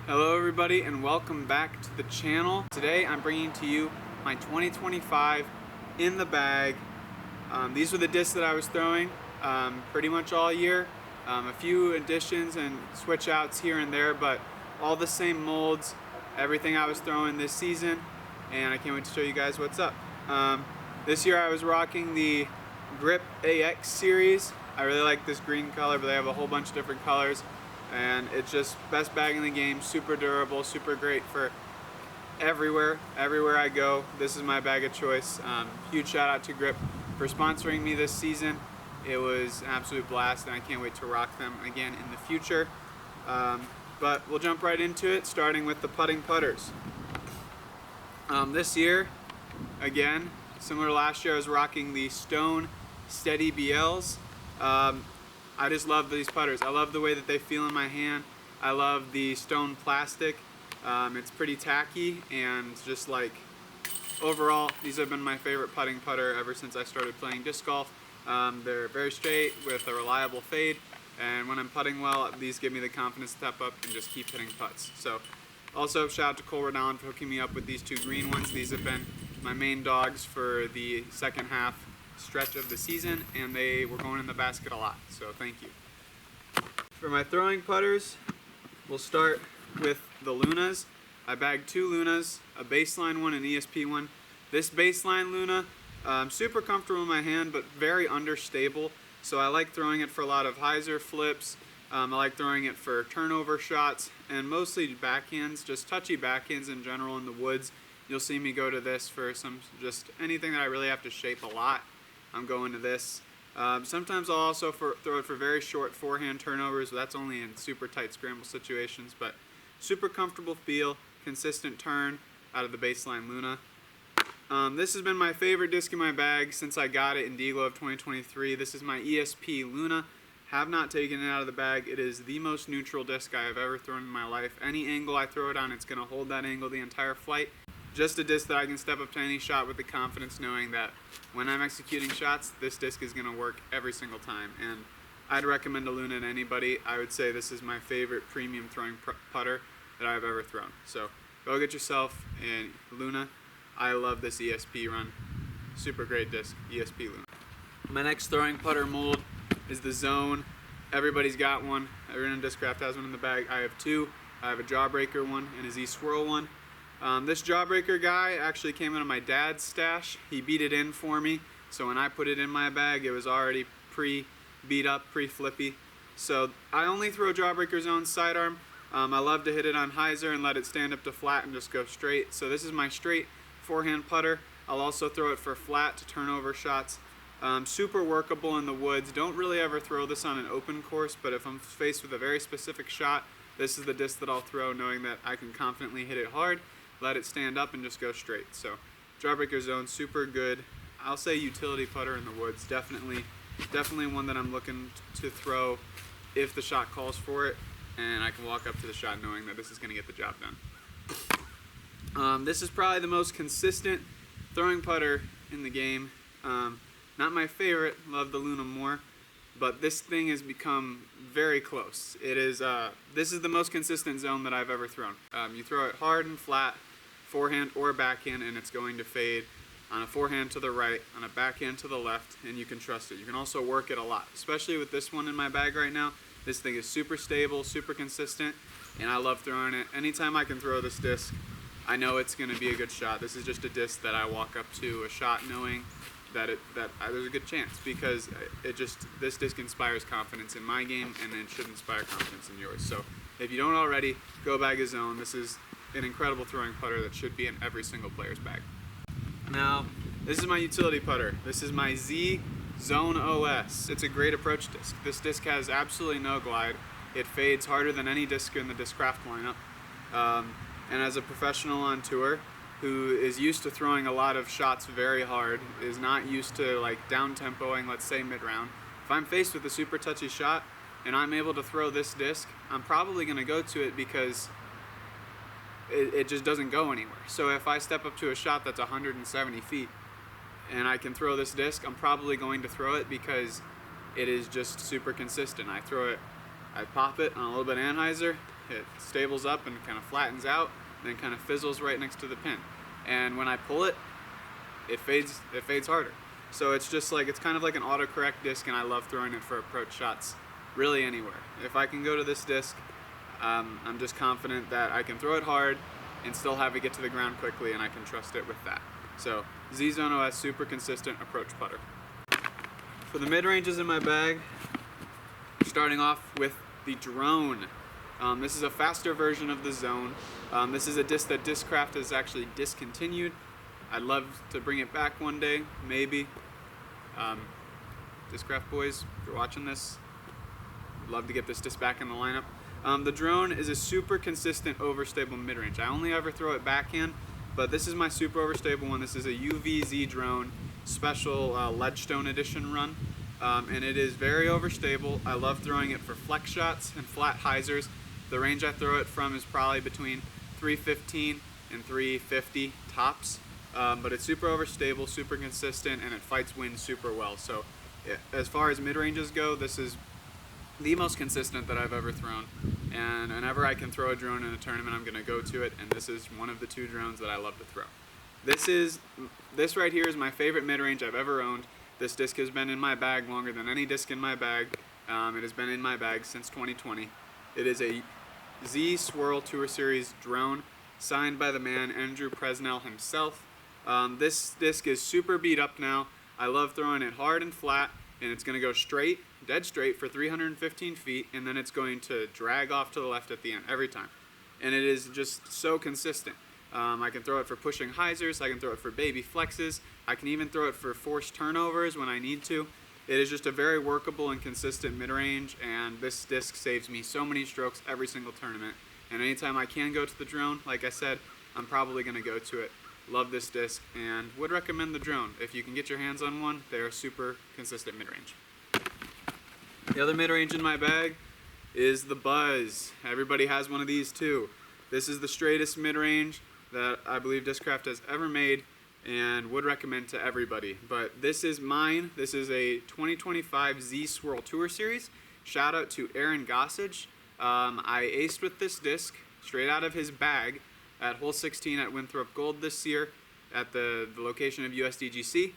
Hello everybody and welcome back to the channel. Today I'm bringing to you my 2025 in the bag. These were the discs that I was throwing pretty much all year. A few additions and switch outs here and there, but all the same molds, everything I was throwing this season, and I can't wait to show you guys what's up. This year I was rocking the Grip AX series. I really like this green color, but they have a whole bunch of different colors. And it's just best bag in the game, super durable, super great for everywhere I go. This is my bag of choice. Huge shout out to Grip for sponsoring me this season. It was an absolute blast and I can't wait to rock them again in the future. But we'll jump right into it, starting with the putting putters. This year, again, similar to last year, I was rocking the Stone Steady BLs. I just love these putters. I love the way that they feel in my hand. I love the stone plastic. It's pretty tacky, and just like overall, these have been my favorite putting putter ever since I started playing disc golf. They're very straight with a reliable fade, and when I'm putting well, these give me the confidence to step up and just keep hitting putts. So also shout out to Cole Redon for hooking me up with these two green ones. These have been my main dogs for the second half stretch of the season, and they were going in the basket a lot, so thank you. For my throwing putters, we'll start with the Lunas. I bagged two Lunas, a baseline one and ESP one. This baseline Luna, super comfortable in my hand, but very understable, so I like throwing it for a lot of hyzer flips. I like throwing it for turnover shots, and mostly backhands, just touchy backhands in general in the woods. You'll see me go to this for just anything that I really have to shape a lot. I'm going to this. Sometimes I'll also throw it for very short forehand turnovers, but that's only in super tight scramble situations. But super comfortable feel, consistent turn out of the baseline Luna. This has been my favorite disc in my bag since I got it in D-Glow of 2023. This is my ESP Luna. Have not taken it out of the bag. It is the most neutral disc I have ever thrown in my life. Any angle I throw it on, it's going to hold that angle the entire flight. Just a disc that I can step up to any shot with the confidence knowing that when I'm executing shots, this disc is going to work every single time. And I'd recommend a Luna to anybody. I would say this is my favorite premium throwing putter that I've ever thrown. So go get yourself a Luna. I love this ESP run. Super great disc, ESP Luna. My next throwing putter mold is the Zone. Everybody's got one. Everyone in Discraft has one in the bag. I have two. I have a Jawbreaker one and a Z-Swirl one. This Jawbreaker guy actually came out of my dad's stash. He beat it in for me, so when I put it in my bag, it was already pre-beat up, pre-flippy. So I only throw Jawbreaker Zone sidearm. I love to hit it on hyzer and let it stand up to flat and just go straight. So this is my straight forehand putter. I'll also throw it for flat to turnover shots. Super workable in the woods. Don't really ever throw this on an open course, but if I'm faced with a very specific shot, this is the disc that I'll throw, knowing that I can confidently hit it hard, let it stand up, and just go straight. So Jawbreaker Zone, super good. I'll say utility putter in the woods. Definitely one that I'm looking to throw if the shot calls for it, and I can walk up to the shot knowing that this is going to get the job done. This is probably the most consistent throwing putter in the game. Not my favorite, love the Luna more, but this thing has become very close. It is, this is the most consistent Zone that I've ever thrown. You throw it hard and flat, forehand or backhand, and it's going to fade on a forehand to the right, on a backhand to the left, and you can trust it. You can also work it a lot, especially with this one in my bag right now. This thing is super stable, super consistent, and I love throwing it. Anytime I can throw this disc, I know it's going to be a good shot. This is just a disc that I walk up to a shot knowing that there's a good chance, because this disc inspires confidence in my game, and it should inspire confidence in yours. So if you don't already, go bag a Zone. This is an incredible throwing putter that should be in every single player's bag. Now, this is my utility putter. This is my Z Zone OS. It's a great approach disc. This disc has absolutely no glide. It fades harder than any disc in the Discraft lineup. And as a professional on tour who is used to throwing a lot of shots very hard, is not used to like down tempoing, let's say mid-round, if I'm faced with a super touchy shot and I'm able to throw this disc, I'm probably going to go to it because it just doesn't go anywhere. So if I step up to a shot that's 170 feet and I can throw this disc, I'm probably going to throw it because it is just super consistent. I throw it, I pop it on a little bit of anhyzer, It stables up and kind of flattens out, and then kind of fizzles right next to the pin. And when I pull it, it fades harder. So it's just like, it's kind of like an autocorrect disc, and I love throwing it for approach shots really anywhere. If I can go to this disc, I'm just confident that I can throw it hard and still have it get to the ground quickly, and I can trust it with that. So Z-Zone OS, super consistent approach putter. For the mid-ranges in my bag, starting off with the Drone. This is a faster version of the Zone. This is a disc that Discraft has actually discontinued. I'd love to bring it back one day, maybe. Discraft boys, if you're watching this, I'd love to get this disc back in the lineup. The Drone is a super consistent overstable mid-range. I only ever throw it backhand, but this is my super overstable one. This is a UVZ Drone special Ledgestone edition run, and it is very overstable. I love throwing it for flex shots and flat hyzers. The range I throw it from is probably between 315 and 350 tops, but it's super overstable, super consistent, and it fights wind super well. So as far as mid-ranges go, this is the most consistent that I've ever thrown, and whenever I can throw a drone in a tournament, I'm going to go to it, and this is one of the 2 drones that I love to throw. This right here is my favorite mid-range I've ever owned. This disc has been in my bag longer than any disc in my bag. It has been in my bag since 2020. It is a Z Swirl Tour Series drone signed by the man Andrew Presnell himself. This disc is super beat up now. I love throwing it hard and flat, and it's going to go straight, dead straight for 315 feet, and then it's going to drag off to the left at the end every time. And it is just so consistent. I can throw it for pushing hyzers, I can throw it for baby flexes, I can even throw it for forced turnovers when I need to. It is just a very workable and consistent mid-range, and this disc saves me so many strokes every single tournament. And anytime I can go to the drone, like I said, I'm probably going to go to it. Love this disc and would recommend the drone. If you can get your hands on one, they're super consistent mid-range. The other mid-range in my bag is the Buzz. Everybody has one of these too. This is the straightest mid-range that I believe Discraft has ever made and would recommend to everybody. But this is mine. This is a 2025 Z Swirl Tour Series. Shout out to Aaron Gossage. I aced with this disc straight out of his bag at hole 16 at Winthrop Gold this year at the location of USDGC.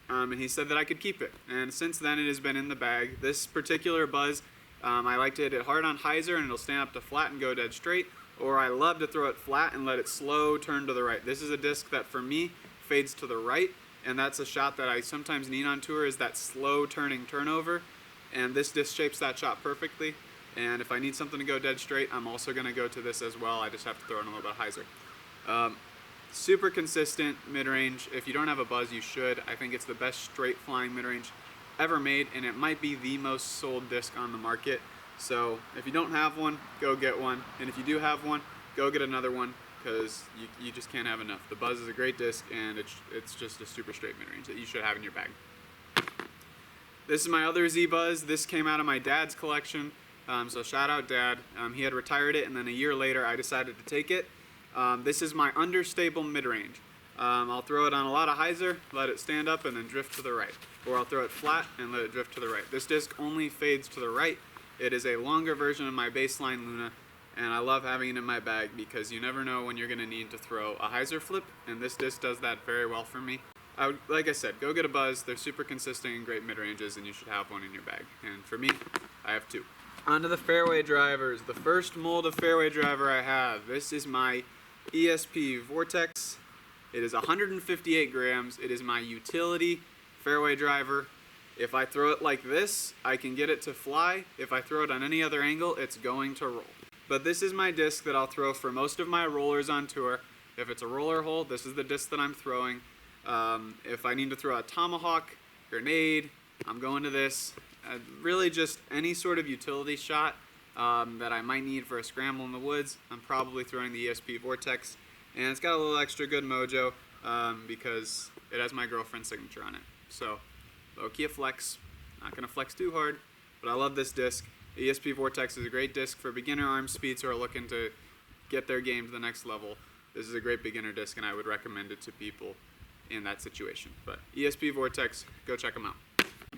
And he said that I could keep it. And since then it has been in the bag. This particular Buzz, I like to hit it hard on hyzer and it'll stand up to flat and go dead straight. Or I love to throw it flat and let it slow turn to the right. This is a disc that for me fades to the right, and that's a shot that I sometimes need on tour, is that slow turning turnover, and this disc shapes that shot perfectly. And if I need something to go dead straight, I'm also going to go to this as well. I just have to throw in a little bit of hyzer. Super consistent mid-range. If you don't have a Buzz, you should. I think it's the best straight flying mid-range ever made, and it might be the most sold disc on the market. So if you don't have one, go get one. And if you do have one, go get another one, because you just can't have enough. The Buzz is a great disc, and it's just a super straight mid-range that you should have in your bag. This is my other Z Buzz. This came out of my dad's collection, so shout out Dad. He had retired it, and then a year later I decided to take it. This is my understable mid-range. I'll throw it on a lot of hyzer, let it stand up, and then drift to the right. Or I'll throw it flat and let it drift to the right. This disc only fades to the right. It is a longer version of my baseline Luna, and I love having it in my bag because you never know when you're going to need to throw a hyzer flip, and this disc does that very well for me. Like I said, go get a Buzz. They're super consistent and great mid-ranges, and you should have one in your bag. And for me, I have 2. On to the fairway drivers. The first mold of fairway driver I have. This is my ESP Vortex. It is 158 grams. It is my utility fairway driver. If I throw it like this, I can get it to fly. If I throw it on any other angle, it's going to roll. But this is my disc that I'll throw for most of my rollers on tour. If it's a roller hole, this is the disc that I'm throwing. If I need to throw a tomahawk, grenade, I'm going to this. Really just any sort of utility shot that I might need for a scramble in the woods, I'm probably throwing the ESP Vortex. And it's got a little extra good mojo because it has my girlfriend's signature on it. So, low-key a flex. Not going to flex too hard, but I love this disc. ESP Vortex is a great disc for beginner arm speeds who are looking to get their game to the next level. This is a great beginner disc, and I would recommend it to people in that situation. But ESP Vortex, go check them out.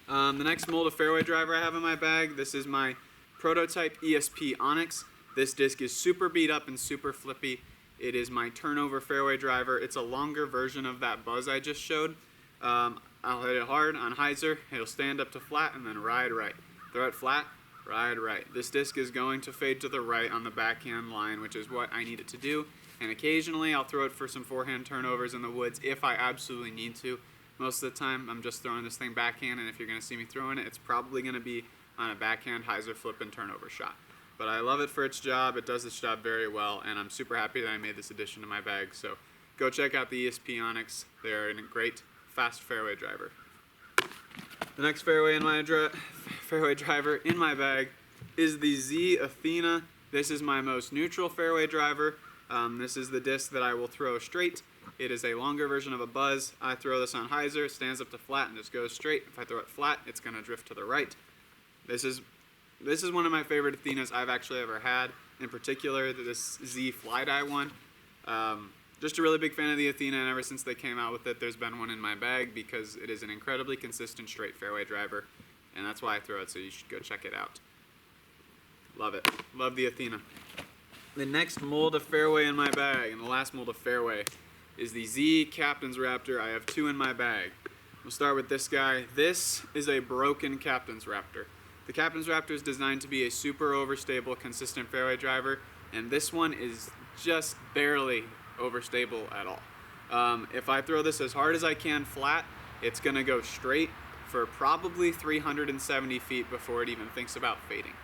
The next mold of fairway driver I have in my bag, this is my prototype ESP Onyx. This disc is super beat up and super flippy. It is my turnover fairway driver. It's a longer version of that buzz I just showed. I'll hit it hard on hyzer. It'll stand up to flat and then ride right. Throw it flat, ride right. This disc is going to fade to the right on the backhand line, which is what I need it to do. And occasionally I'll throw it for some forehand turnovers in the woods if I absolutely need to. Most of the time I'm just throwing this thing backhand, and if you're going to see me throwing it, it's probably going to be on a backhand hyzer flip and turnover shot. But I love it for its job. It does its job very well, and I'm super happy that I made this addition to my bag. So go check out the ESP Onyx. They're a great fast fairway driver. The next fairway driver in my bag is the Z Athena. This is my most neutral fairway driver. This is the disc that I will throw straight. It is a longer version of a buzz. I throw this on hyzer, it stands up to flat and just goes straight. If I throw it flat, it's going to drift to the right. This is one of my favorite Athenas I've actually ever had. In particular, this Z Fly Dye one. Just a really big fan of the Athena, and ever since they came out with it, there's been one in my bag because it is an incredibly consistent straight fairway driver, and that's why I throw it, so you should go check it out. Love it. Love the Athena. The next mold of fairway in my bag, and the last mold of fairway, is the Z Captain's Raptor. I have two in my bag. We'll start with this guy. This is a broken Captain's Raptor. The Captain's Raptor is designed to be a super overstable, consistent fairway driver, and this one is just barely overstable at all. If I throw this as hard as I can flat, it's going to go straight for probably 370 feet before it even thinks about fading.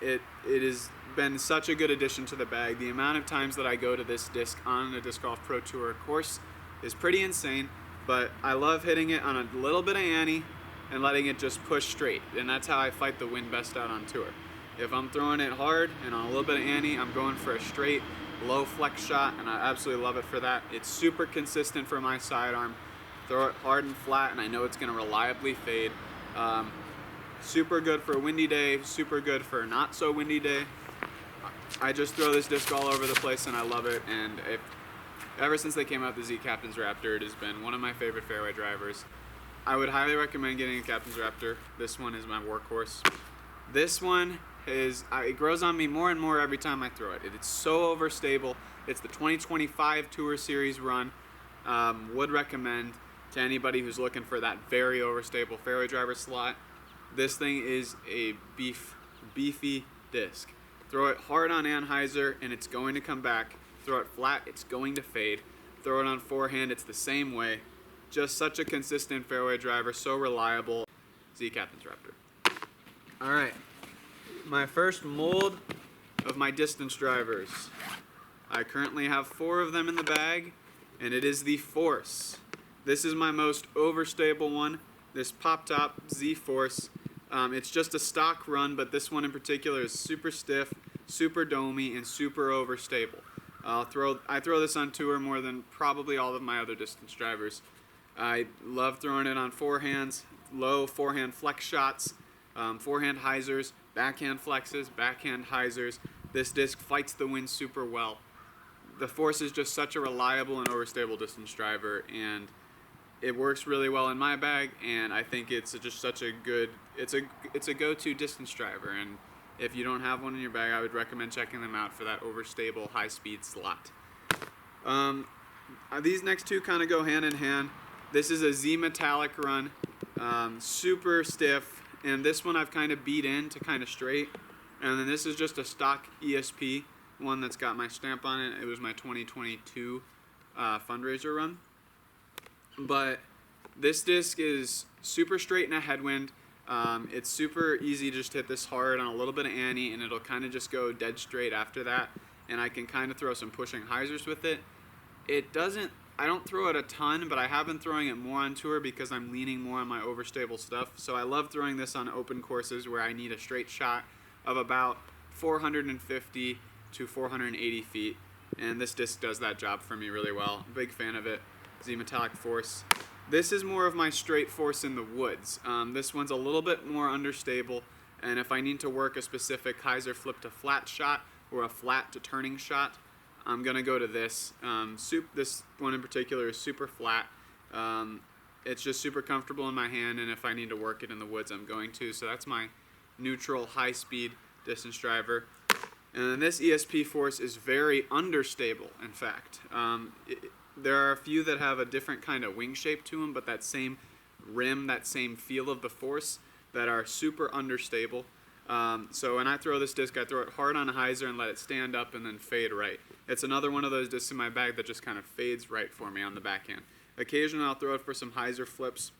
It has been such a good addition to the bag. The amount of times that I go to this disc on a Disc Golf Pro Tour course is pretty insane, but I love hitting it on a little bit of ante and letting it just push straight, and that's how I fight the wind best out on tour. If I'm throwing it hard and on a little bit of ante, I'm going for a straight, low flex shot, and I absolutely love it for that. It's super consistent for my sidearm. Throw it hard and flat, and I know it's going to reliably fade. Super good for a windy day, super good for a not so windy day. I just throw this disc all over the place and I love it, and ever since they came out with the Z Captain's Raptor, it has been one of my favorite fairway drivers. I would highly recommend getting a Captain's Raptor. This one is my workhorse. This one it grows on me more and more every time I throw it. It's so overstable. It's the 2025 Tour Series run. Would recommend to anybody who's looking for that very overstable fairway driver slot. This thing is a beefy disc. Throw it hard on anhyzer and it's going to come back. Throw it flat, it's going to fade. Throw it on forehand, it's the same way. Just such a consistent fairway driver, so reliable. Z Captain's Raptor. Alright, my first mold of my distance drivers. I currently have 4 of them in the bag, and it is the Force. This is my most overstable one, this Pop Top Z Force. It's just a stock run, but this one in particular is super stiff, super domey, and super overstable. I throw this on tour more than probably all of my other distance drivers. I love throwing it on forehands, low forehand flex shots, forehand hyzers, backhand flexes, backhand hyzers. This disc fights the wind super well. The Force is just such a reliable and overstable distance driver, and it works really well in my bag, and I think it's just such a good, it's a go-to distance driver, and if you don't have one in your bag, I would recommend checking them out for that overstable high-speed slot. These next two kind of go hand in hand. This is a Z Metallic run, super stiff, and this one I've kind of beat in to kind of straight, and then this is just a stock ESP, one that's got my stamp on it. It was my 2022 fundraiser run. But this disc is super straight in a headwind. It's super easy to just hit this hard on a little bit of ante, and it'll kind of just go dead straight after that. And I can kind of throw some pushing hyzers with it. I don't throw it a ton, but I have been throwing it more on tour because I'm leaning more on my overstable stuff. So I love throwing this on open courses where I need a straight shot of about 450 to 480 feet. And this disc does that job for me really well. Big fan of it. Z Metallic Force. This is more of my straight Force in the woods. This one's a little bit more understable, and if I need to work a specific hyzer flip to flat shot or a flat to turning shot, I'm going to go to this. This one in particular is super flat. It's just super comfortable in my hand, and if I need to work it in the woods, I'm going to. So that's my neutral high-speed distance driver. And this ESP force is very understable, in fact. There are a few that have a different kind of wing shape to them, but that same rim, that same feel of the force, that are super understable. So when I throw this disc, I throw it hard on a hyzer and let it stand up and then fade right. It's another one of those discs in my bag that just kind of fades right for me on the backhand. Occasionally I'll throw it for some hyzer flips.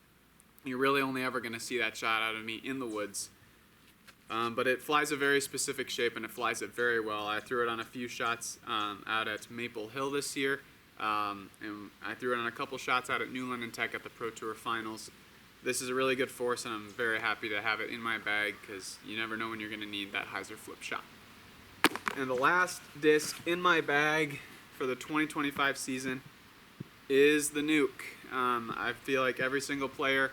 You're really only ever going to see that shot out of me in the woods. But it flies a very specific shape and it flies it very well. I threw it on a few shots out at Maple Hill this year. And I threw it on a couple shots out at Newland and Tech at the Pro Tour Finals. This is a really good force, and I'm very happy to have it in my bag because you never know when you're going to need that hyzer flip shot. And the last disc in my bag for the 2025 season is the Nuke. I feel like every single player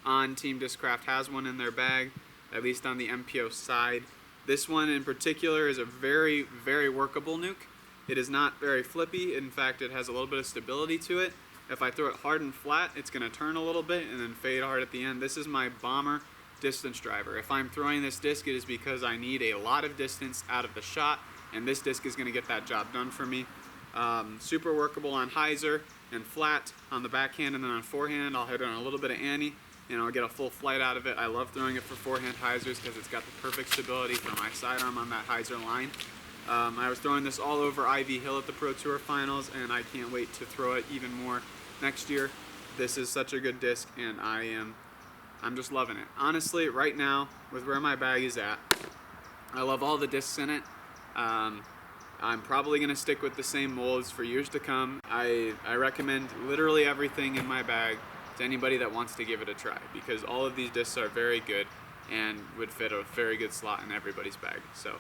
on Team Discraft has one in their bag, at least on the MPO side. This one in particular is a very, very workable Nuke. It is not very flippy. In fact, it has a little bit of stability to it. If I throw it hard and flat, it's going to turn a little bit and then fade hard at the end. This is my bomber distance driver. If I'm throwing this disc, it is because I need a lot of distance out of the shot, and this disc is going to get that job done for me. Super workable on hyzer and flat on the backhand, and then on forehand I'll hit it on a little bit of ante and I'll get a full flight out of it. I love throwing it for forehand hyzers because it's got the perfect stability for my sidearm on that hyzer line. I was throwing this all over Ivy Hill at the Pro Tour Finals, and I can't wait to throw it even more next year. This is such a good disc, and I'm just loving it. Honestly, right now, with where my bag is at, I love all the discs in it. I'm probably going to stick with the same molds for years to come. I recommend literally everything in my bag to anybody that wants to give it a try, because all of these discs are very good and would fit a very good slot in everybody's bag. So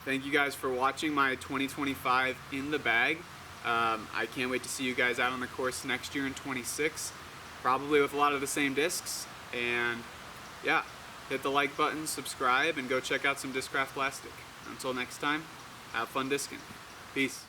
thank you guys for watching my 2025 in the bag. I can't wait to see you guys out on the course next year in 26, probably with a lot of the same discs. And yeah, hit the like button, subscribe, and go check out some Discraft Plastic. Until next time, have fun discing. Peace.